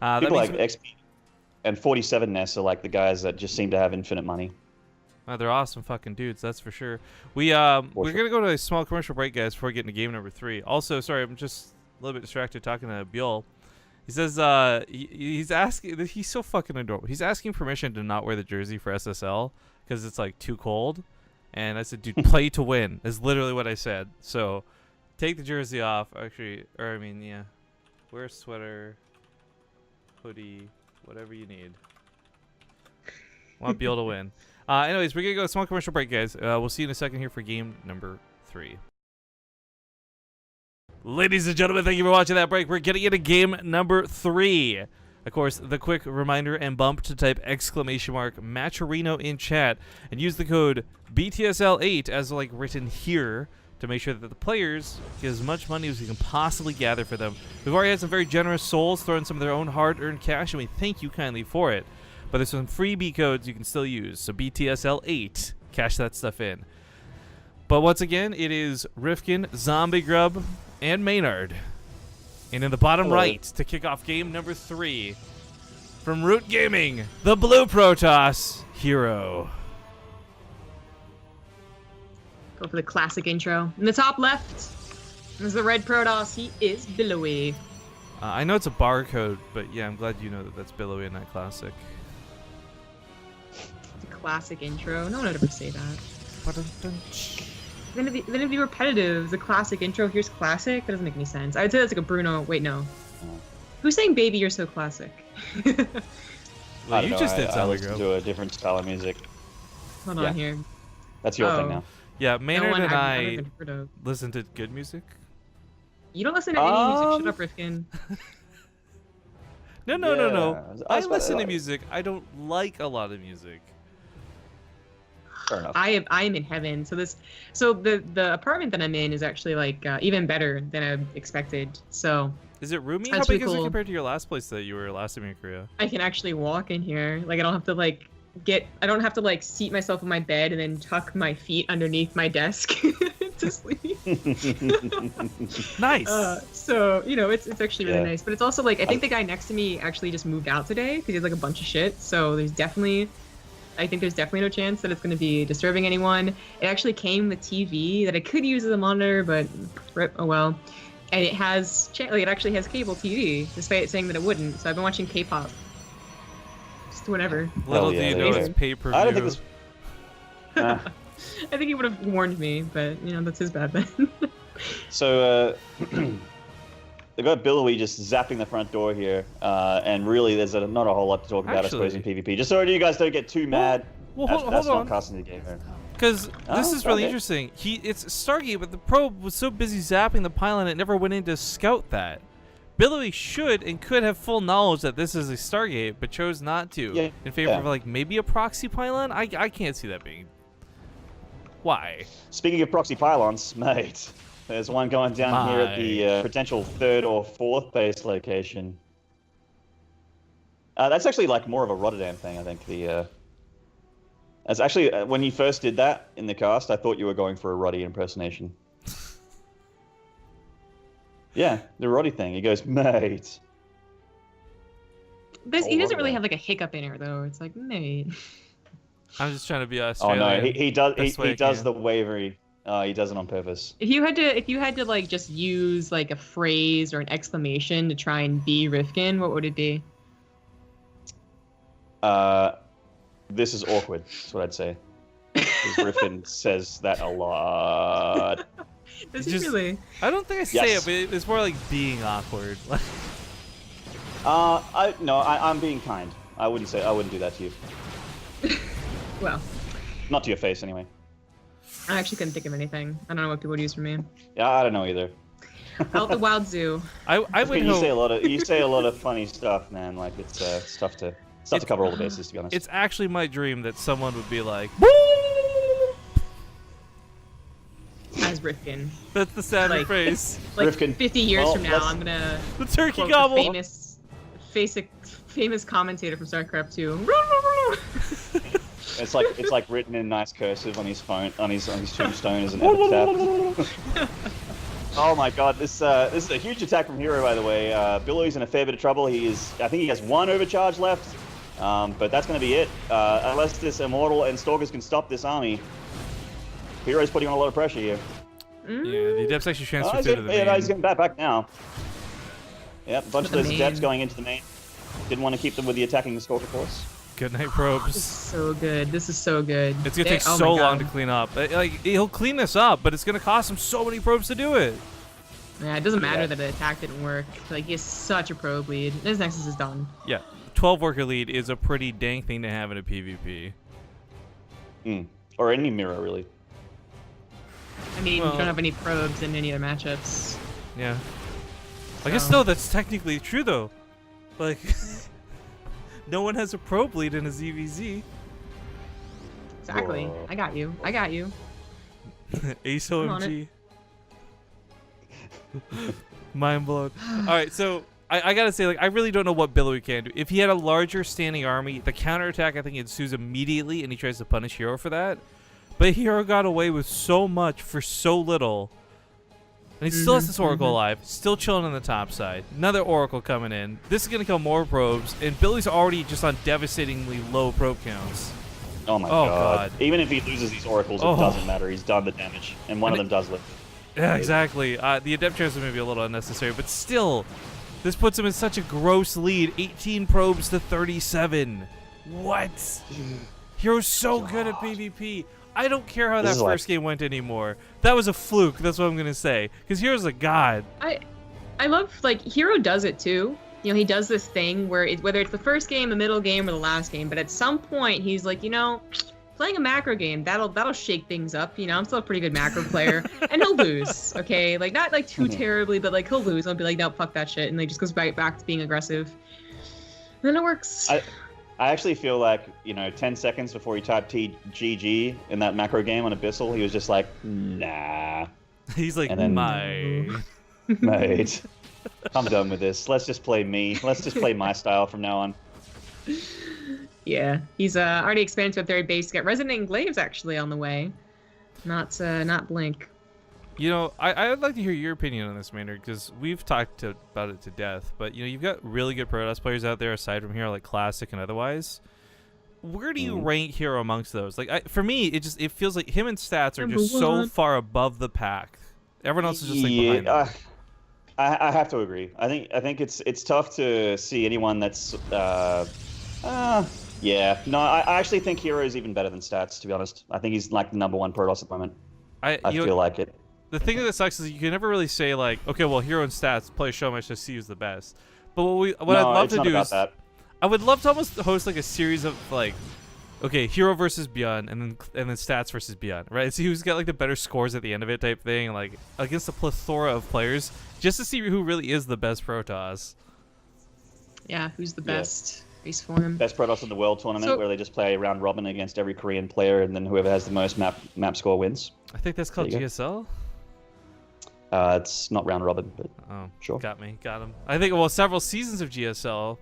People like XP and 47ness are like the guys that just seem to have infinite money. They're awesome fucking dudes, that's for sure. We're gonna go to a small commercial break, guys, before we get into game number 3. Also, sorry, I'm just a little bit distracted talking to Bjol. He says he's asking. He's so fucking adorable. He's asking permission to not wear the jersey for SSL because it's like too cold. And I said, dude, play to win. Is literally what I said. So take the jersey off. Actually, or I mean, yeah, wear a sweater, hoodie, whatever you need. Want Bjol to win. Anyways, we're going to go to a small commercial break, guys. We'll see you in a second here for game number 3. Ladies and gentlemen, thank you for watching that break. We're getting into game number 3. Of course, the quick reminder and bump to type !Matcherino in chat and use the code BTSL8 as like written here to make sure that the players get as much money as we can possibly gather for them. We've already had some very generous souls throw in some of their own hard-earned cash, and we thank you kindly for it. But there's some freebie codes you can still use. So BTSL8, cash that stuff in. But once again, it is Rifkin, Zombie Grub, and Maynard. And in the bottom right, to kick off game number 3, from Root Gaming, the Blue Protoss, herO. Go for the classic intro. In the top left is the red Protoss. He is Billowy. I know it's a barcode, but yeah, I'm glad you know that that's Billowy and not classic. It's a classic intro. No one would ever say that. Then it'd be repetitive. The classic intro. Here's classic. That doesn't make any sense. I would say that's like a Bruno. Wait, no. Who's saying "Baby, you're so classic"? Well, you just did. I listen to a different style of music. Hold on here. That's your thing now. Yeah, Maynard and I heard of. listen to good music. You don't listen to any music. Shut up, Rifkin. No. I listen to music. I don't like a lot of music. Fair enough. I am in heaven. So the apartment that I'm in is actually like even better than I expected. So is it roomy? That's How big really is it cool. compared to your last place that you were last time in Korea? I can actually walk in here. Like I don't have to like seat myself in my bed and then tuck my feet underneath my desk to sleep. Nice. So it's actually really nice. But it's also like I think the guy next to me actually just moved out today because he has like a bunch of shit. So I think there's definitely no chance that it's going to be disturbing anyone. It actually came with TV that I could use as a monitor, but oh well. And it has it actually has cable TV, despite it saying that it wouldn't. So I've been watching K-pop. Just whatever. Little do you know it's pay-per-view. I don't think this. Nah. I think he would have warned me, but you know that's his bad then. So they got Billowy just zapping the front door here, and really there's not a whole lot to talk about, I suppose, in PvP. Just so you guys don't get too mad. Hold that's on. not casting the game here. Because this is really okay. interesting. It's Stargate, but the probe was so busy zapping the pylon it never went in to scout that. Billowy should and could have full knowledge that this is a Stargate, but chose not to in favor of like maybe a proxy pylon. I can't see that being. Why? Speaking of proxy pylons, mate, there's one going down here at the potential 3rd or 4th base location. That's actually like more of a Rotterdam thing, I think. That's actually when you first did that in the cast, I thought you were going for a Roddy impersonation. Yeah, the Roddy thing. He goes, mate. He doesn't really have like a hiccup in it though. It's like, mate. I'm just trying to be Australian. Oh no, he does. He does the wavery. He does it on purpose. If you had to like just use like a phrase or an exclamation to try and be Rifkin, what would it be? This is awkward. That's what I'd say. Because Rifkin says that a lot. Does he really? I don't think I say it, but it's more like being awkward. I'm being kind. I wouldn't do that to you. Well. Not to your face, anyway. I actually couldn't think of anything. I don't know what people would use for me. Yeah, I don't know either. Out the wild zoo. I would you say a lot of funny stuff, man. Like it's tough to cover all the bases, to be honest. It's actually my dream that someone would be like, as Rifkin. That's the sound phrase. Like Rifkin. 50 years from now, I'm gonna the turkey quote gobble. The famous commentator from StarCraft 2. It's like written in nice cursive on his phone, on his tombstone as an epitaph. Oh my god, this is a huge attack from herO, by the way. Billowy's in a fair bit of trouble. I think he has 1 overcharge left, but that's going to be it. Unless this Immortal and Stalkers can stop this army, herO's putting on a lot of pressure here. Yeah, the Adepts actually transferred to the main. Yeah, he's getting back now. Yep, a bunch of those Adepts going into the main. Didn't want to keep them with the attacking Stalker force. Good night, probes. This is so good. This is so good. It's gonna take so long to clean up. Like he'll clean this up, but it's gonna cost him so many probes to do it. Yeah, it doesn't matter that the attack didn't work. Like he has such a probe lead. His Nexus is done. Yeah, 12 worker lead is a pretty dang thing to have in a PvP. Or any mirror, really. I mean, you don't have any probes in any other matchups. Yeah. I guess no, that's technically true though. Like, no one has a probe lead in a ZVZ. Exactly. Whoa. I got you. I got you. Ace OMG. Mind blown. Alright, so I gotta say, like, I really don't know what Billowy can do. If he had a larger standing army, the counterattack I think ensues immediately, and he tries to punish herO for that. But herO got away with so much for so little. And he still has this Oracle alive, still chilling on the top side. Another Oracle coming in. This is going to kill more probes, and Billy's already just on devastatingly low probe counts. Oh my god. Even if he loses these Oracles, it doesn't matter. He's done the damage, and one of them does live. Yeah, exactly. The Adept transfer may be a little unnecessary, but still, this puts him in such a gross lead. 18 probes to 37. What? herO's so good at PvP. I don't care how that first game went anymore. That was a fluke. That's what I'm gonna say. Because herO's a god. I love, like, herO does it too. You know, he does this thing where whether it's the first game, the middle game, or the last game, but at some point he's like, you know, playing a macro game that'll shake things up. You know, I'm still a pretty good macro player, and he'll lose. Okay, like not like too terribly, but like he'll lose. I'll be like, no, fuck that shit, and like just goes back to being aggressive. And then it works. I actually feel like, you know, 10 seconds before he typed GG in that macro game on Abyssal, he was just like, nah. He's like, and then, mate, I'm done with this. Let's just play me. Let's just play my style from now on. Yeah, he's already expanded to a third base. Got Resonant Glaives actually on the way. Not Blink. You know, I'd like to hear your opinion on this, Maynard, because we've talked about it to death. But, you know, you've got really good Protoss players out there aside from herO, like Classic and otherwise. Where do you rank herO amongst those? Like, for me, it feels like him and Stats are just so far above the pack. Everyone else is just like behind them. I have to agree. I think it's tough to see anyone that's Yeah, no, I actually think herO is even better than Stats, to be honest. I think he's like the #1 Protoss at the moment. I feel like it. The thing that sucks is you can never really say like, okay, well, herO and Stats play show match to see who's the best. But what I'd love to do is, I would love to almost host like a series of like, okay, herO versus Beyond, and then Stats versus Beyond, right? See who's got like the better scores at the end of it, type thing, like against a plethora of players, just to see who really is the best Protoss. Yeah, who's the best race form? Best Protoss in the world tournament, where they just play round robin against every Korean player, and then whoever has the most map score wins. I think that's called GSL. It's not round robin, but sure. Got him. I think several seasons of GSL.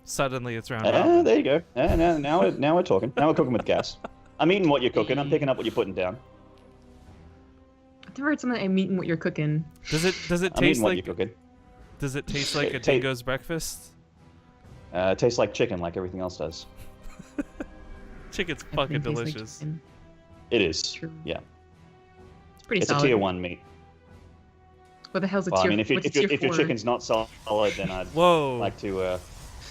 Suddenly it's round robin. There you go. Now we're talking. Now we're cooking with gas. I'm eating what you're cooking. I'm picking up what you're putting down. I've never heard someone I'm eating what you're cooking. Does it taste like? Does it taste like a dingo's breakfast? Tastes like chicken, like everything else does. Chicken's fucking delicious. Like it is. True. Yeah. It's pretty It's solid. a tier 1 meat. What the hell's a Well, tier? I mean, if your chicken's not solid, then I'd like to.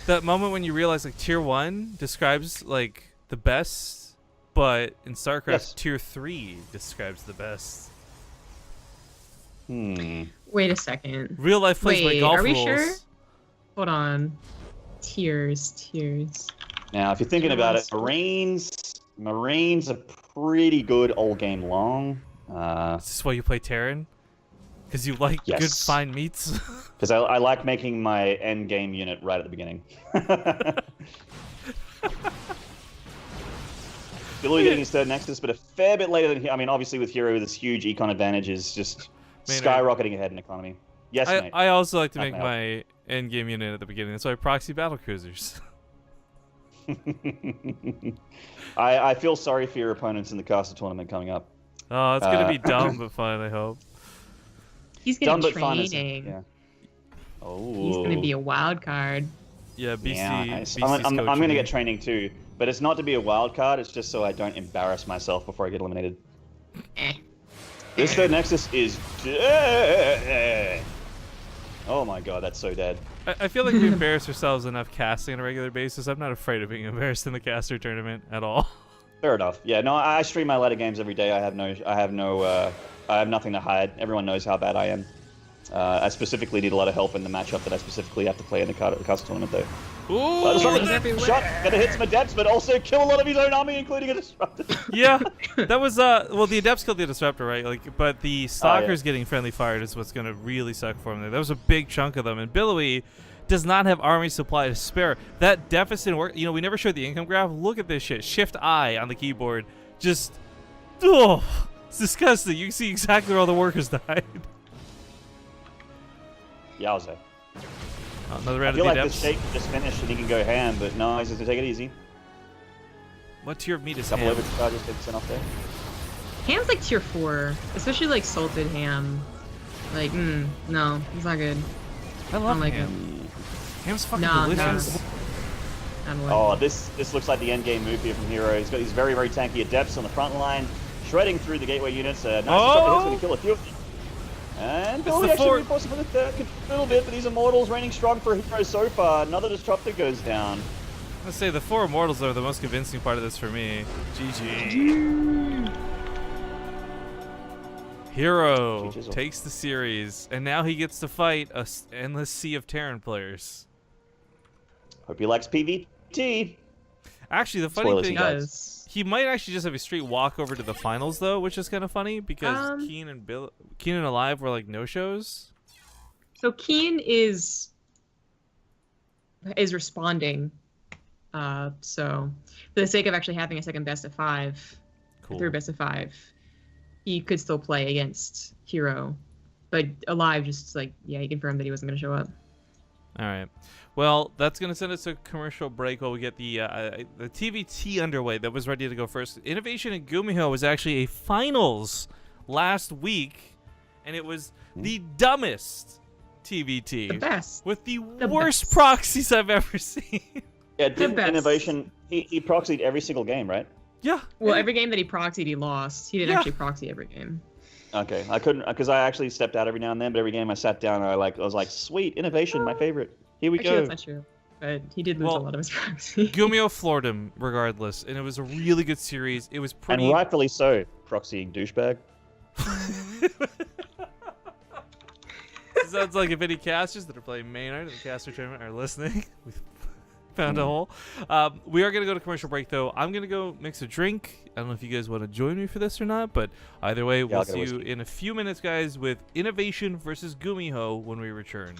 That moment when you realize like tier 1 describes like the best, but in StarCraft tier 3 describes the best. Wait a second. Real life plays by golf rules. Are we rules. sure? Hold on. Tiers. Now, if you're thinking about it, Marines are pretty good all game long. Is this why you play Terran? Because you like good fine meats? Because I like making my end game unit right at the beginning. Billowy getting his 3rd Nexus, but a fair bit later than here. I mean, obviously with herO, this huge econ advantage is just skyrocketing ahead in economy. Yes, mate. I also like to make my end game unit at the beginning. That's why I proxy battlecruisers. I feel sorry for your opponents in the caster tournament coming up. Oh, it's gonna be dumb but fun, I hope. He's getting training. Oh. He's gonna be a wild card. Yeah, BC. I'm gonna get training too, but it's not to be a wild card. It's just so I don't embarrass myself before I get eliminated. This 3rd Nexus is dead. Oh my god, that's so dead. I feel like we embarrass ourselves enough casting on a regular basis. I'm not afraid of being embarrassed in the caster tournament at all. Fair enough. Yeah, no, I stream my ladder games every day. I have nothing to hide. Everyone knows how bad I am. I specifically need a lot of help in the matchup that I specifically have to play in the caster tournament, though. Ooh, shot, gonna hit some adepts, but also kill a lot of his own army, including a disruptor. Yeah, that was well, the adepts killed the disruptor, right? Like, but the stalkers getting friendly fired is what's gonna really suck for him. There, that was a big chunk of them, and Billowy does not have army supply to spare. That deficit work. You know, we never showed the income graph. Look at this shit. Shift I on the keyboard. Just, it's disgusting. You can see exactly where all the workers died. Yowza. Another round I feel of the like adepts. the shake just finished and he can go ham, but no, he's just gonna take it easy. What tier of meat is Couple ham? overcharges, 50% off there. Ham's like tier 4, especially like salted ham. Like, no, it's not good. I love like ham. Ham's fucking delicious. Oh, this looks like the end game move here from herO. He's got these very, very tanky adepts on the front line, shredding through the gateway units. Nice hit's gonna kill a few of them. And Billowy actually reinforcing with a little bit, but these immortals reigning strong for herO so far. Another disruptor goes down. Let's say the 4 immortals are the most convincing part of this for me. GG. herO takes the series, and now he gets to fight an endless sea of Terran players. Hope he likes PvP. Actually, the funny thing is, he might actually just have a straight walk over to the finals, though, which is kind of funny because Keen and Alive were like no-shows. So Keen is responding. So for the sake of actually having a second best of 5, third best of 5, he could still play against herO. But Alive just like, yeah, he confirmed that he wasn't going to show up. All right. Well, that's going to send us to a commercial break while we get the TVT underway that was ready to go first. Innovation in Gumiho was actually a finals last week, and it was the dumbest TVT. The best. With the worst proxies I've ever seen. Yeah, Innovation, he proxied every single game, right? Yeah. Well, every game that he proxied, he lost. He didn't actually proxy every game. Okay, I couldn't, because I actually stepped out every now and then, but every game I sat down, I was like, sweet, Innovation, my favorite. Here we go. That's not true. but he did lose a Well, lot of his proxy. Gumio floored him regardless, and it was a really good series. It was pretty. And rightfully so, proxying douchebag. Sounds like if any casters that are playing Maynard in the caster tournament are listening, we've found a hole. We are going to go to commercial break, though. I'm going to go mix a drink. I don't know if you guys want to join me for this or not, but either way, we'll see you in a few minutes, guys, with Innovation versus Gumiho when we return.